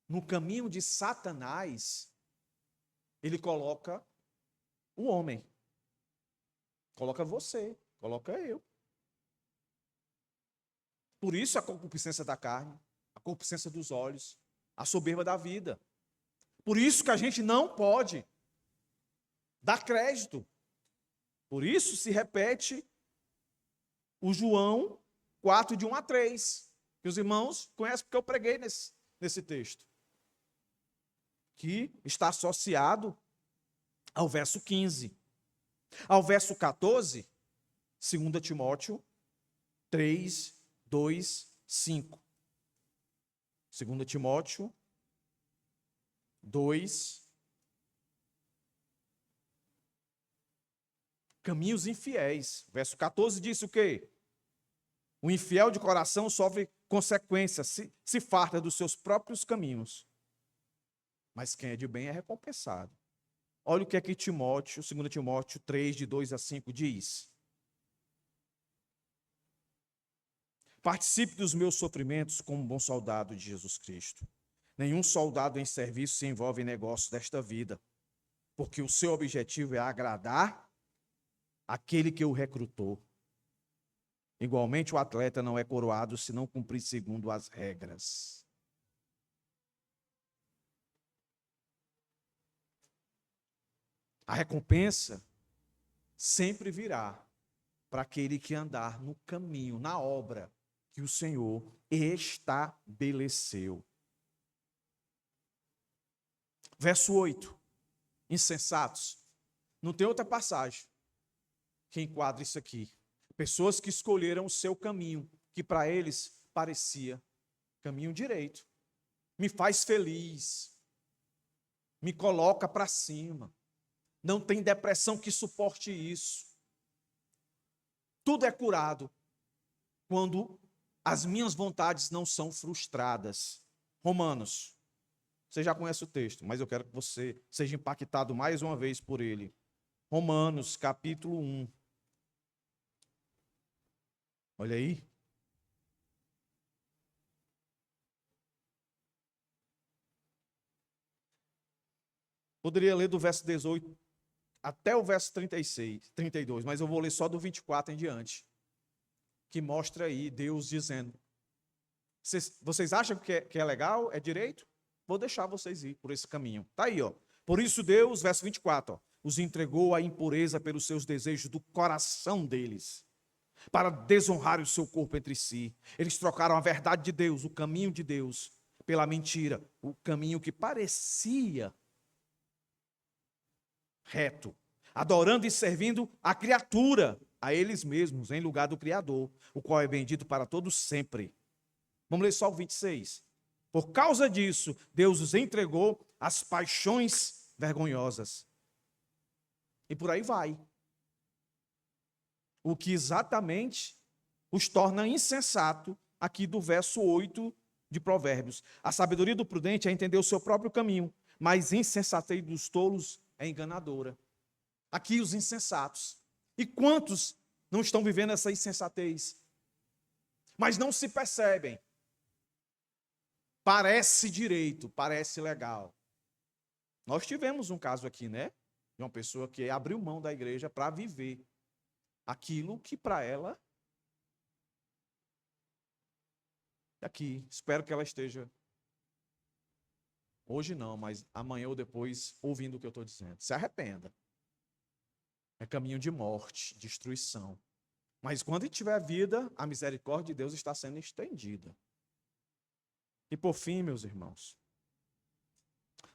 No caminho de Satanás, ele coloca o homem, coloca você, coloca eu. Por isso a concupiscência da carne, a concupiscência dos olhos, a soberba da vida. Por isso que a gente não pode dar crédito. Por isso se repete o João 4, de 1 a 3, que os irmãos conhecem porque eu preguei nesse texto, que está associado ao verso 15. Ao verso 14, 2 Timóteo 3, 2, 5. 2 Timóteo 2. Caminhos infiéis. Verso 14 diz o quê? O infiel de coração sofre consequências, se farta dos seus próprios caminhos. Mas quem é de bem é recompensado. Olha o que é que Timóteo, 2 Timóteo 3, de 2 a 5 diz. Participe dos meus sofrimentos como bom soldado de Jesus Cristo. Nenhum soldado em serviço se envolve em negócios desta vida, porque o seu objetivo é agradar aquele que o recrutou. Igualmente, o atleta não é coroado se não cumprir segundo as regras. A recompensa sempre virá para aquele que andar no caminho, na obra que o Senhor estabeleceu. Verso 8. Insensatos. Não tem outra passagem que enquadre isso aqui. Pessoas que escolheram o seu caminho, que para eles parecia caminho direito. Me faz feliz. Me coloca para cima. Não tem depressão que suporte isso. Tudo é curado quando as minhas vontades não são frustradas. Romanos. Você já conhece o texto, mas eu quero que você seja impactado mais uma vez por ele. Romanos, capítulo 1. Olha aí. Poderia ler do verso 18 até o verso 36, 32, mas eu vou ler só do 24 em diante, que mostra aí Deus dizendo: vocês acham que é legal, é direito? Vou deixar vocês ir por esse caminho. Está aí, ó. Por isso Deus, verso 24, ó, os entregou à impureza pelos seus desejos do coração deles, para desonrar o seu corpo entre si. Eles trocaram a verdade de Deus, o caminho de Deus, pela mentira, o caminho que parecia reto, adorando e servindo a criatura, a eles mesmos, em lugar do Criador, o qual é bendito para todos sempre. Vamos ler só o 26. Por causa disso, Deus os entregou às paixões vergonhosas. E por aí vai. O que exatamente os torna insensato, aqui do verso 8 de Provérbios. A sabedoria do prudente é entender o seu próprio caminho, mas a insensatez dos tolos é enganadora. Aqui os insensatos. E quantos não estão vivendo essa insensatez? Mas não se percebem. Parece direito, parece legal. Nós tivemos um caso aqui, né? De uma pessoa que abriu mão da igreja para viver aquilo que para ela... Aqui, espero que ela esteja... Hoje não, mas amanhã ou depois, ouvindo o que eu estou dizendo. Se arrependa. É caminho de morte, destruição. Mas quando tiver vida, a misericórdia de Deus está sendo estendida. E por fim, meus irmãos,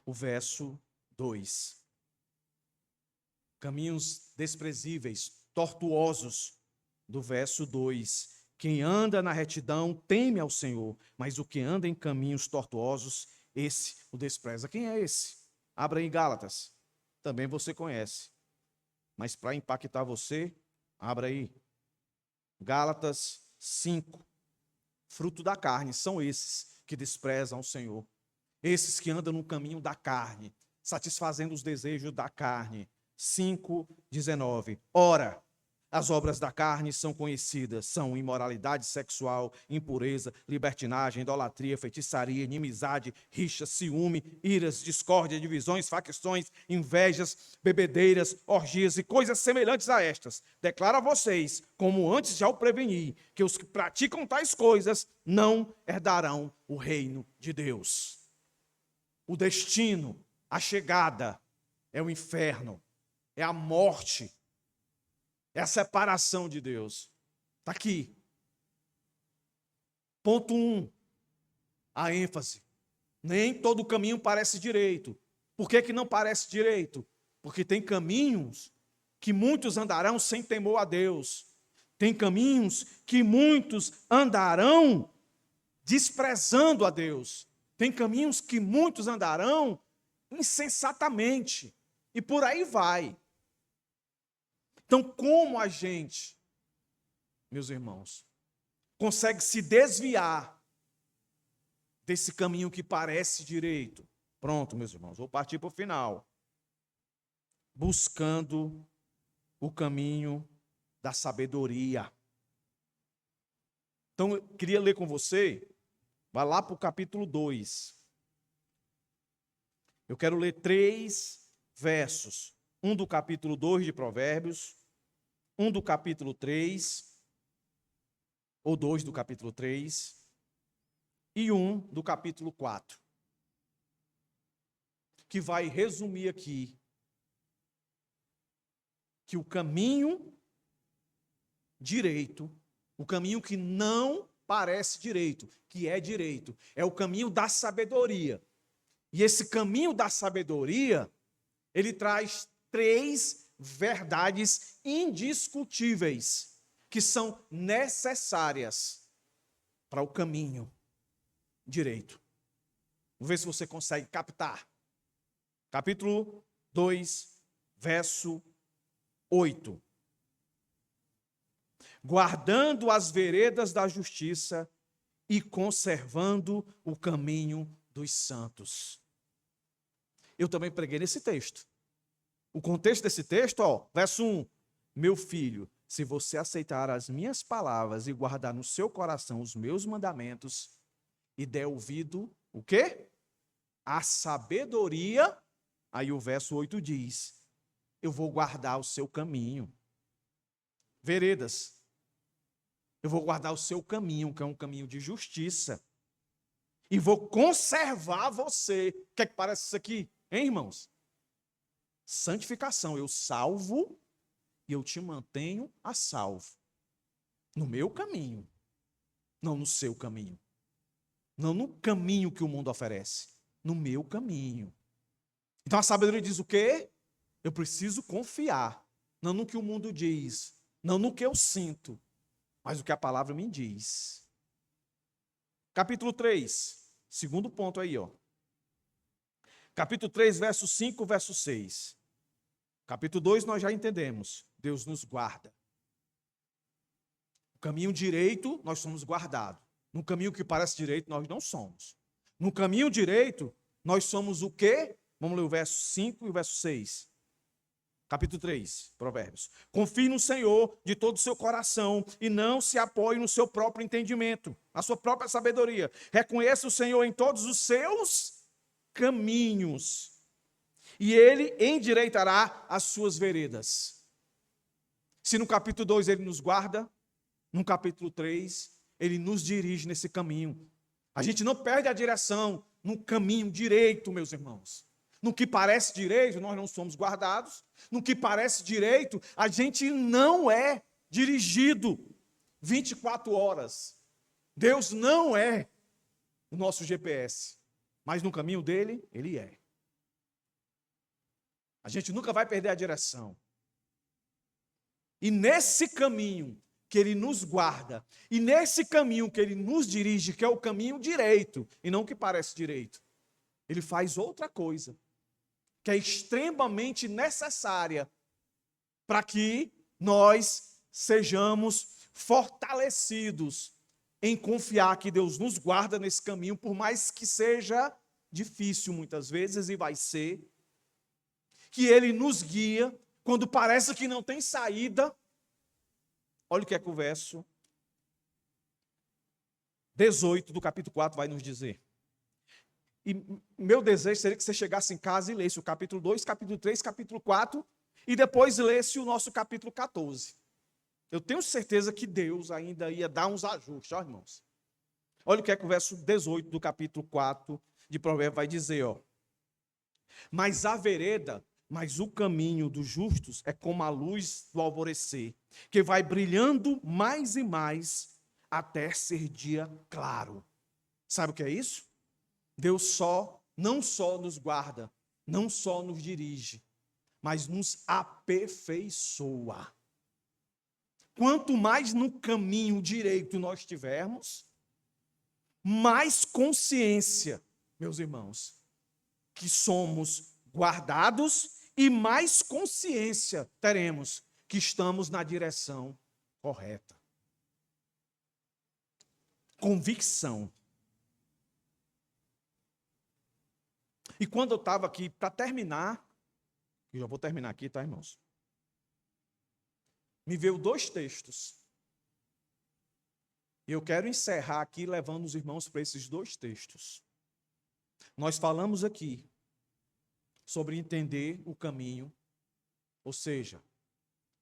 o verso 2. Caminhos desprezíveis, tortuosos, do verso 2. Quem anda na retidão teme ao Senhor, mas o que anda em caminhos tortuosos, esse o despreza. Quem é esse? Abra aí Gálatas. Também você conhece. Mas para impactar você, abra aí. Gálatas 5. Fruto da carne, são esses que desprezam o Senhor. Esses que andam no caminho da carne, satisfazendo os desejos da carne. 5:19. Ora, as obras da carne são conhecidas, são imoralidade sexual, impureza, libertinagem, idolatria, feitiçaria, inimizade, rixa, ciúme, iras, discórdia, divisões, facções, invejas, bebedeiras, orgias e coisas semelhantes a estas. Declaro a vocês, como antes já o preveni, que os que praticam tais coisas não herdarão o reino de Deus. O destino, a chegada, é o inferno, é a morte, é a separação de Deus. Está aqui. Ponto 1. A ênfase. Nem todo caminho parece direito. Por que não parece direito? Porque tem caminhos que muitos andarão sem temor a Deus. Tem caminhos que muitos andarão desprezando a Deus. Tem caminhos que muitos andarão insensatamente. E por aí vai. Então, como a gente, meus irmãos, consegue se desviar desse caminho que parece direito? Pronto, meus irmãos, vou partir para o final. Buscando o caminho da sabedoria. Então, eu queria ler com você, vai lá para o capítulo 2. Eu quero ler 3 versos. Um do capítulo 2 de Provérbios, um do capítulo 3, ou 2 do capítulo 3, e um do capítulo 4, que vai resumir aqui que o caminho direito, o caminho que não parece direito, que é direito, é o caminho da sabedoria. E esse caminho da sabedoria, ele traz 3 verdades indiscutíveis, que são necessárias para o caminho direito. Vamos ver se você consegue captar. Capítulo 2, verso 8. Guardando as veredas da justiça e conservando o caminho dos santos. Eu também preguei nesse texto. O contexto desse texto, verso 1. Meu filho, se você aceitar as minhas palavras e guardar no seu coração os meus mandamentos e der ouvido, o quê? A sabedoria. Aí o verso 8 diz, eu vou guardar o seu caminho. Veredas. Eu vou guardar o seu caminho, que é um caminho de justiça. E vou conservar você. O que é que parece isso aqui? Hein, irmãos? Santificação. Eu salvo e eu te mantenho a salvo. No meu caminho. Não no seu caminho. Não no caminho que o mundo oferece. No meu caminho. Então a sabedoria diz o quê? Eu preciso confiar. Não no que o mundo diz. Não no que eu sinto. Mas o que a palavra me diz. Capítulo 3. Segundo ponto aí, Capítulo 3, verso 5, verso 6. Capítulo 2 nós já entendemos. Deus nos guarda. No caminho direito, nós somos guardados. No caminho que parece direito, nós não somos. No caminho direito, nós somos o quê? Vamos ler o verso 5 e o verso 6. Capítulo 3, Provérbios. Confie no Senhor de todo o seu coração e não se apoie no seu próprio entendimento, na sua própria sabedoria. Reconheça o Senhor em todos os seus caminhos e Ele endireitará as suas veredas. Se no capítulo 2 Ele nos guarda, no capítulo 3 Ele nos dirige nesse caminho. A gente não perde a direção no caminho direito, meus irmãos. No que parece direito, nós não somos guardados. No que parece direito, a gente não é dirigido 24 horas. Deus não é o nosso GPS, mas no caminho dele, ele é. A gente nunca vai perder a direção. E nesse caminho que ele nos guarda, e nesse caminho que ele nos dirige, que é o caminho direito, e não o que parece direito, ele faz outra coisa, que é extremamente necessária para que nós sejamos fortalecidos em confiar que Deus nos guarda nesse caminho, por mais que seja difícil muitas vezes, e vai ser, que Ele nos guia quando parece que não tem saída. Olha o que é que o verso 18 do capítulo 4 vai nos dizer. E meu desejo seria que você chegasse em casa e lesse o capítulo 2, capítulo 3, capítulo 4, e depois lesse o nosso capítulo 14. Eu tenho certeza que Deus ainda ia dar uns ajustes, irmãos. Olha o que é que o verso 18 do capítulo 4 de Provérbios vai dizer, Mas a vereda, mas o caminho dos justos é como a luz do alvorecer, que vai brilhando mais e mais até ser dia claro. Sabe o que é isso? Deus não só nos guarda, não só nos dirige, mas nos aperfeiçoa. Quanto mais no caminho direito nós tivermos, mais consciência, meus irmãos, que somos guardados e mais consciência teremos que estamos na direção correta. Convicção. E quando eu estava aqui, para terminar, eu já vou terminar aqui, tá, irmãos? Me veio 2 textos. E eu quero encerrar aqui levando os irmãos para esses dois textos. Nós falamos aqui sobre entender o caminho, ou seja,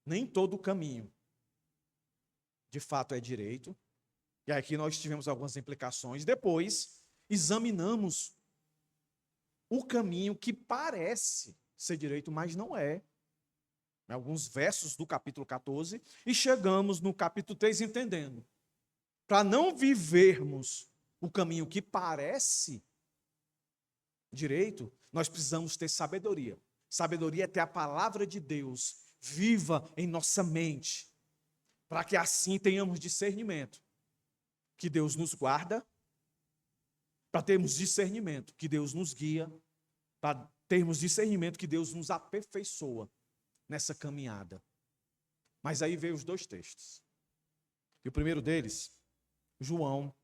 nem todo o caminho de fato é direito. E aqui nós tivemos algumas implicações. Depois, examinamos o caminho que parece ser direito, mas não é. Alguns versos do capítulo 14, e chegamos no capítulo 3 entendendo. Para não vivermos o caminho que parece direito, nós precisamos ter sabedoria. Sabedoria é ter a palavra de Deus viva em nossa mente, para que assim tenhamos discernimento, que Deus nos guarda, para termos discernimento, que Deus nos guia, para termos discernimento, que Deus nos aperfeiçoa nessa caminhada. Mas aí veio os dois textos. E o primeiro deles, João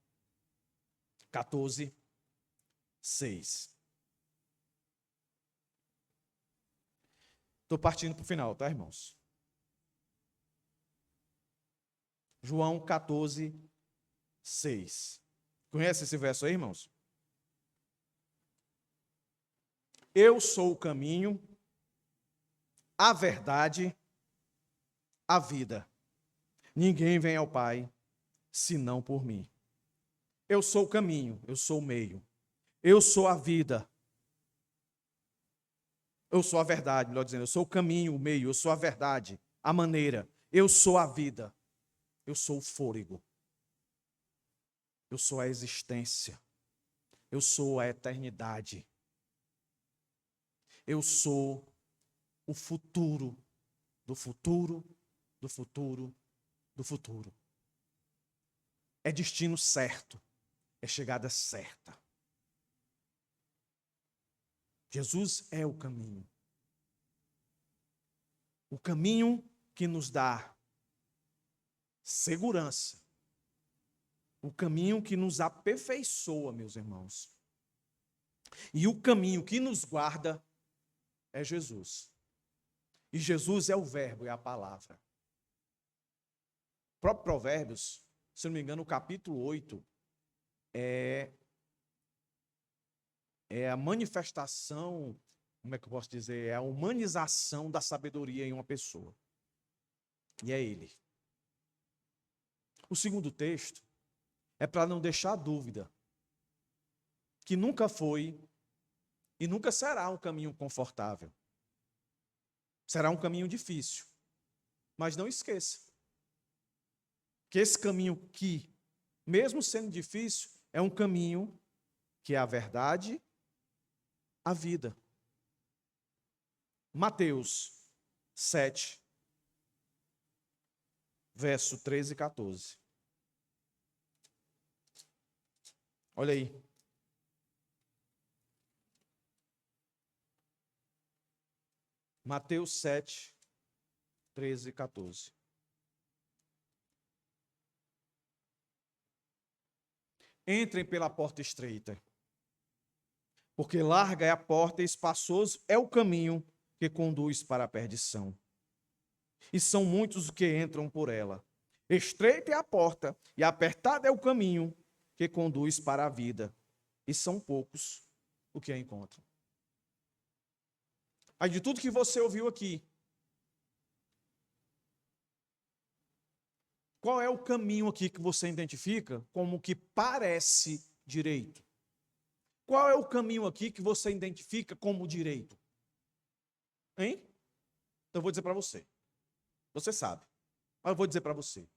14, 6. Estou partindo para o final, tá, irmãos? João 14, 6. Conhece esse verso aí, irmãos? Eu sou o caminho, a verdade, a vida. Ninguém vem ao Pai, senão por mim. Eu sou o caminho, eu sou o meio. Eu sou a vida. Eu sou a verdade, melhor dizendo. Eu sou o caminho, o meio. Eu sou a verdade, a maneira. Eu sou a vida. Eu sou o fôlego. Eu sou a existência. Eu sou a eternidade. Eu sou o futuro do futuro, do futuro, do futuro. É destino certo. É chegada certa. Jesus é o caminho. O caminho que nos dá segurança. O caminho que nos aperfeiçoa, meus irmãos. E o caminho que nos guarda é Jesus. E Jesus é o verbo, é a palavra. O próprio Provérbios, se não me engano, o capítulo 8, é a manifestação, como é que eu posso dizer? É a humanização da sabedoria em uma pessoa. E é ele. O segundo texto é para não deixar dúvida que nunca foi e nunca será um caminho confortável. Será um caminho difícil. Mas não esqueça que esse caminho que, mesmo sendo difícil, é um caminho que é a verdade, a vida. Mateus 7, verso 13 e 14. Olha aí. Mateus 7, 13 e 14. Entrem pela porta estreita, porque larga é a porta e espaçoso é o caminho que conduz para a perdição. E são muitos os que entram por ela. Estreita é a porta e apertado é o caminho que conduz para a vida. E são poucos os que a encontram. Aí de tudo que você ouviu aqui, qual é o caminho aqui que você identifica como que parece direito? Qual é o caminho aqui que você identifica como direito? Hein? Então eu vou dizer para você. Você sabe. Mas eu vou dizer para você.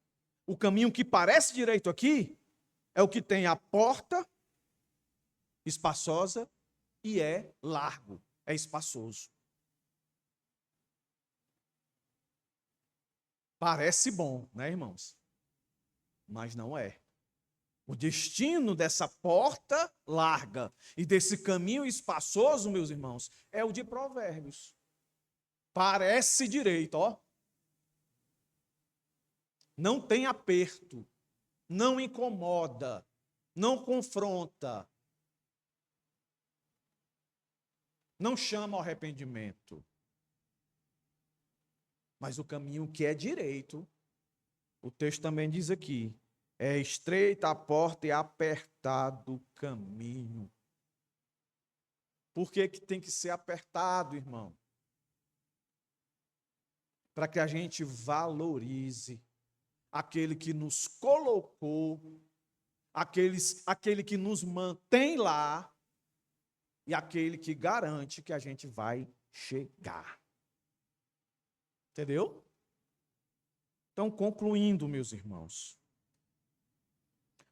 O caminho que parece direito aqui é o que tem a porta espaçosa e é largo, é espaçoso. Parece bom, né, irmãos? Mas não é. O destino dessa porta larga e desse caminho espaçoso, meus irmãos, é o de Provérbios. Parece direito, ó. Não tem aperto, não incomoda, não confronta, não chama ao arrependimento. Mas o caminho que é direito, o texto também diz aqui, É estreita a porta e apertado o caminho. Por que que tem que ser apertado, irmão? Para que a gente valorize aquele que nos colocou, aquele que nos mantém lá e aquele que garante que a gente vai chegar. Entendeu? Então, concluindo, meus irmãos,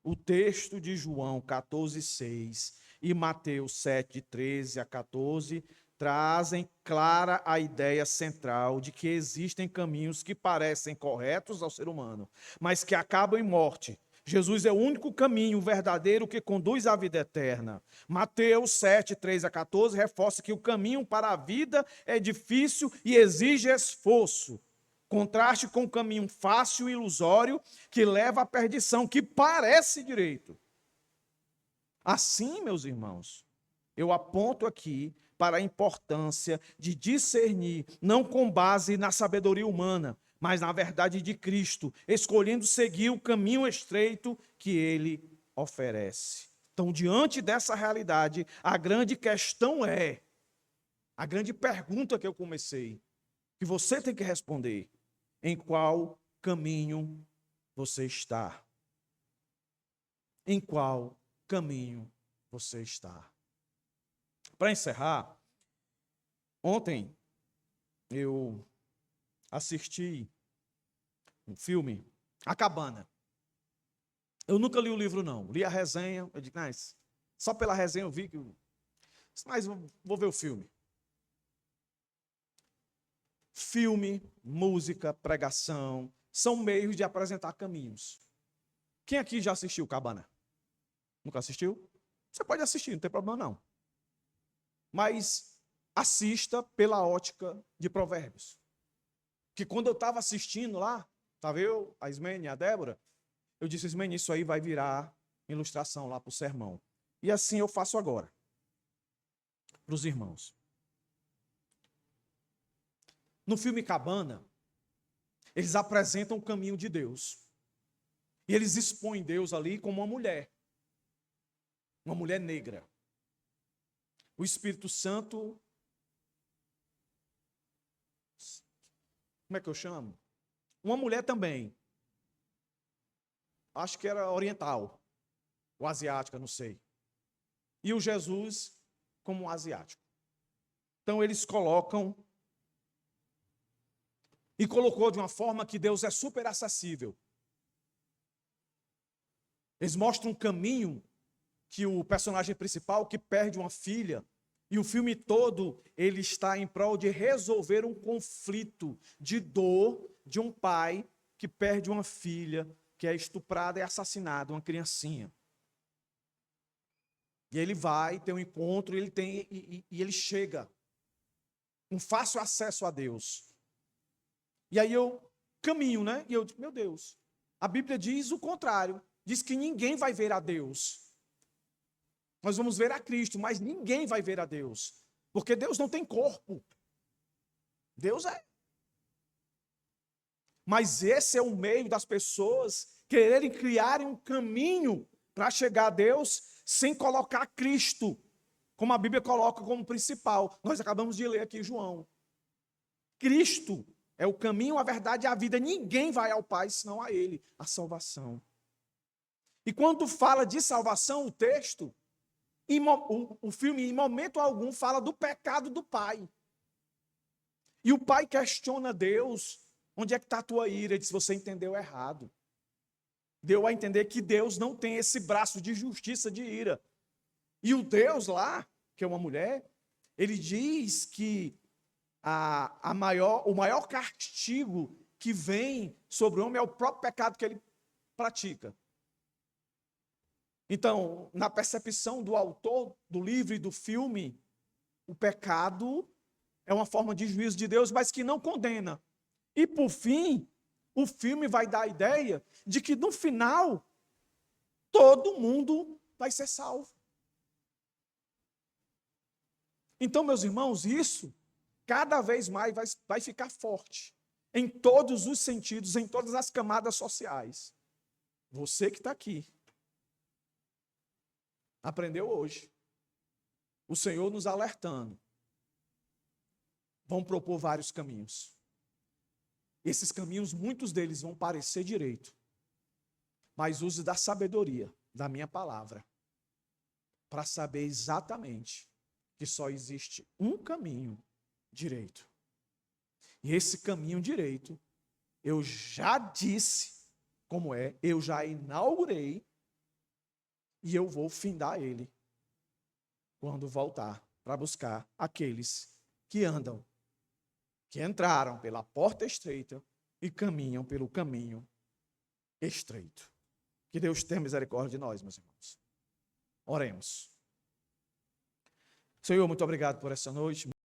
o texto de João 14:6 e Mateus 7:13 a 14 trazem clara a ideia central de que existem caminhos que parecem corretos ao ser humano, mas que acabam em morte. Jesus é o único caminho verdadeiro que conduz à vida eterna. Mateus 7:13 a 14 reforça que o caminho para a vida é difícil e exige esforço. Contraste com o caminho fácil e ilusório que leva à perdição, que parece direito. Assim, meus irmãos, eu aponto aqui para a importância de discernir, não com base na sabedoria humana, mas na verdade de Cristo, escolhendo seguir o caminho estreito que ele oferece. Então, diante dessa realidade, a grande questão é, a grande pergunta que eu comecei, que você tem que responder: em qual caminho você está? Em qual caminho você está? Para encerrar, ontem eu assisti um filme, A Cabana. Eu nunca li o livro, não. Li a resenha, eu digo, mas só pela resenha eu vi que... Mas vou ver o filme. Filme, música, pregação, são meios de apresentar caminhos. Quem aqui já assistiu Cabana? Nunca assistiu? Você pode assistir, não tem problema não. Mas assista pela ótica de Provérbios. Que quando eu estava assistindo lá, estava eu, a Ismene e a Débora, eu disse, Ismene, isso aí vai virar ilustração lá para o sermão. E assim eu faço agora, para os irmãos. No filme Cabana, eles apresentam o caminho de Deus. E eles expõem Deus ali como uma mulher negra. O Espírito Santo, como é que eu chamo? Uma mulher também. Acho que era oriental, ou asiática, não sei. E o Jesus como um asiático. Então eles colocam, e colocou de uma forma que Deus é super acessível. Eles mostram um caminho que o personagem principal, que perde uma filha, e o filme todo, ele está em prol de resolver um conflito de dor de um pai que perde uma filha, que é estuprada e assassinada, uma criancinha. E ele vai ter um encontro, e ele chega, um fácil acesso a Deus. E aí eu caminho, né? E eu digo, meu Deus, a Bíblia diz o contrário, diz que ninguém vai ver a Deus. Nós vamos ver a Cristo, mas ninguém vai ver a Deus. Porque Deus não tem corpo. Deus é. Mas esse é o meio das pessoas quererem criar um caminho para chegar a Deus sem colocar Cristo, como a Bíblia coloca como principal. Nós acabamos de ler aqui João. Cristo é o caminho, a verdade e a vida. Ninguém vai ao Pai senão a Ele, a salvação. E quando fala de salvação, o texto... o filme, em momento algum, fala do pecado do pai. E o pai questiona Deus, onde é que está a tua ira? Ele diz, você entendeu errado. Deu a entender que Deus não tem esse braço de justiça, de ira. E o Deus lá, que é uma mulher, ele diz que o maior castigo que vem sobre o homem é o próprio pecado que ele pratica. Então, na percepção do autor do livro e do filme, o pecado é uma forma de juízo de Deus, mas que não condena. E, por fim, o filme vai dar a ideia de que, no final, todo mundo vai ser salvo. Então, meus irmãos, isso cada vez mais vai ficar forte, em todos os sentidos, em todas as camadas sociais. Você que está aqui, aprendeu hoje. O Senhor nos alertando. Vão propor vários caminhos. Esses caminhos, muitos deles vão parecer direito. Mas use da sabedoria, da minha palavra, para saber exatamente que só existe um caminho direito. E esse caminho direito, eu já disse como é, eu já inaugurei, e eu vou findar ele quando voltar para buscar aqueles que andam, que entraram pela porta estreita e caminham pelo caminho estreito. Que Deus tenha misericórdia de nós, meus irmãos. Oremos. Senhor, muito obrigado por essa noite.